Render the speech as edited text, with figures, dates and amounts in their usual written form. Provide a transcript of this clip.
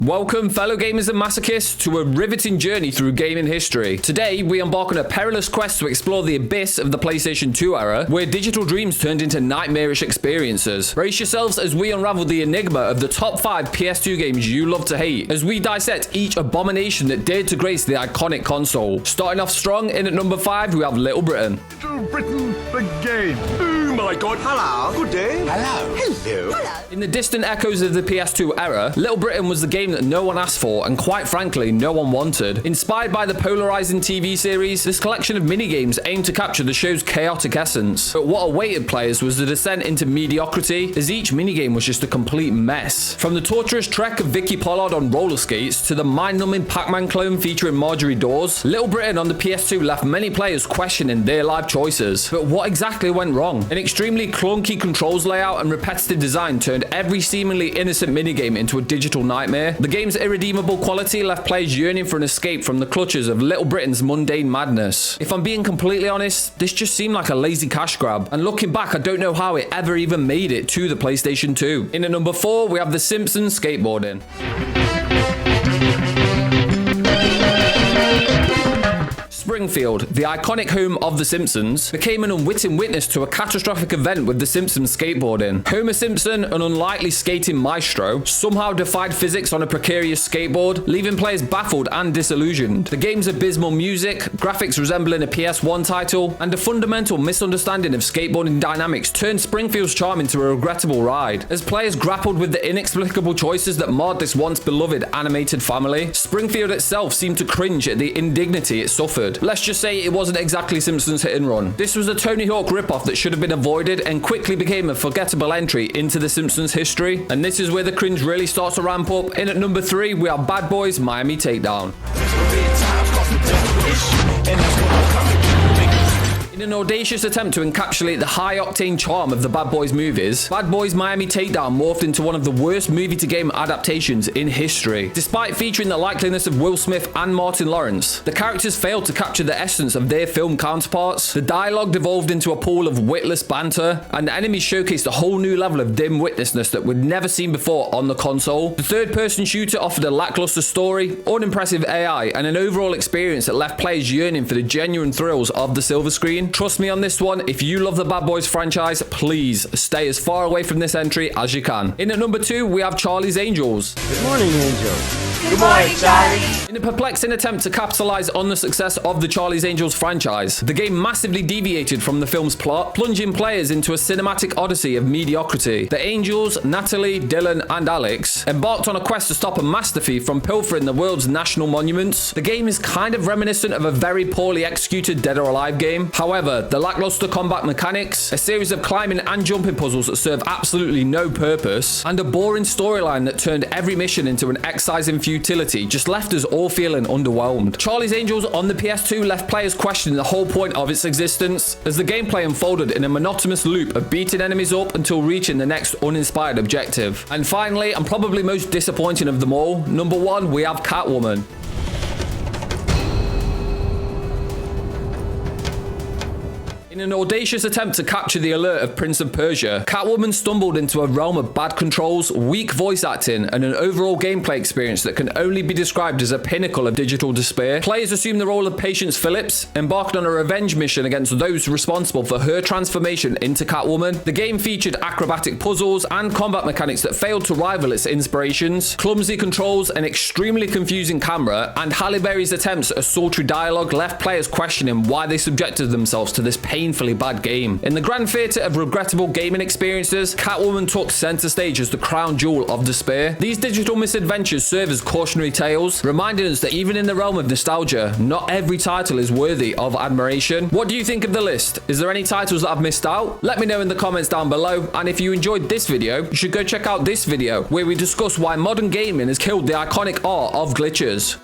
Welcome, fellow gamers and masochists, to a riveting journey through gaming history. Today, we embark on a perilous quest to explore the abyss of the PlayStation 2 era, where digital dreams turned into nightmarish experiences. Brace yourselves as we unravel the enigma of the top 5 PS2 games you love to hate, as we dissect each abomination that dared to grace the iconic console. Starting off strong, in at number 5, we have Little Britain. Little Britain, the game. Oh my god. Hello. Good day. Hello. Hello. In the distant echoes of the PS2 era, Little Britain was the game that no one asked for and quite frankly no one wanted. Inspired by the polarizing TV series, this collection of minigames aimed to capture the show's chaotic essence. But what awaited players was the descent into mediocrity, as each minigame was just a complete mess. From the torturous trek of Vicky Pollard on roller skates to the mind-numbing Pac-Man clone featuring Marjorie Dawes, Little Britain on the PS2 left many players questioning their life choices. But what exactly went wrong? An extremely clunky controls layout and repetitive design turned every seemingly innocent minigame into a digital nightmare. The game's irredeemable quality left players yearning for an escape from the clutches of Little Britain's mundane madness. If I'm being completely honest, this just seemed like a lazy cash grab, and looking back, I don't know how it ever even made it to the PlayStation 2. In at number 4, we have The Simpsons Skateboarding. Springfield, the iconic home of The Simpsons, became an unwitting witness to a catastrophic event with The Simpsons skateboarding. Homer Simpson, an unlikely skating maestro, somehow defied physics on a precarious skateboard, leaving players baffled and disillusioned. The game's abysmal music, graphics resembling a PS1 title, and a fundamental misunderstanding of skateboarding dynamics turned Springfield's charm into a regrettable ride. As players grappled with the inexplicable choices that marred this once beloved animated family, Springfield itself seemed to cringe at the indignity it suffered. Let's just say it wasn't exactly Simpsons hit and run. This was a Tony Hawk ripoff that should have been avoided and quickly became a forgettable entry into the Simpsons history. And this is where the cringe really starts to ramp up. In at number 3, we have Bad Boys Miami Takedown. In an audacious attempt to encapsulate the high-octane charm of the Bad Boys movies, Bad Boys Miami Takedown morphed into one of the worst movie-to-game adaptations in history. Despite featuring the likeliness of Will Smith and Martin Lawrence, the characters failed to capture the essence of their film counterparts. The dialogue devolved into a pool of witless banter, and the enemies showcased a whole new level of dim-witnessness that we'd never seen before on the console. The third-person shooter offered a lackluster story, unimpressive AI, and an overall experience that left players yearning for the genuine thrills of the silver screen. Trust me on this one, if you love the Bad Boys franchise, please stay as far away from this entry as you can. In at number 2, we have Charlie's Angels. Good morning, Angel. Good morning, Charlie. In a perplexing attempt to capitalize on the success of the Charlie's Angels franchise, the game massively deviated from the film's plot, plunging players into a cinematic odyssey of mediocrity. The Angels, Natalie, Dylan, and Alex embarked on a quest to stop a master thief from pilfering the world's national monuments. The game is kind of reminiscent of a very poorly executed Dead or Alive game. However, the lackluster combat mechanics, a series of climbing and jumping puzzles that serve absolutely no purpose, and a boring storyline that turned every mission into an excising futility just left us all feeling underwhelmed. Charlie's Angels on the PS2 left players questioning the whole point of its existence, as the gameplay unfolded in a monotonous loop of beating enemies up until reaching the next uninspired objective. And finally, and probably most disappointing of them all, number 1, we have Catwoman. In an audacious attempt to capture the allure of Prince of Persia, Catwoman stumbled into a realm of bad controls, weak voice acting, and an overall gameplay experience that can only be described as a pinnacle of digital despair. Players assumed the role of Patience Phillips, embarked on a revenge mission against those responsible for her transformation into Catwoman. The game featured acrobatic puzzles and combat mechanics that failed to rival its inspirations. Clumsy controls, an extremely confusing camera, and Halle Berry's attempts at sultry dialogue left players questioning why they subjected themselves to this painfully bad game. In the grand theatre of regrettable gaming experiences, Catwoman took center stage as the crown jewel of despair. These digital misadventures serve as cautionary tales, reminding us that even in the realm of nostalgia, not every title is worthy of admiration. What do you think of the list? Is there any titles that I've missed out? Let me know in the comments down below, and if you enjoyed this video, you should go check out this video, where we discuss why modern gaming has killed the iconic art of glitches.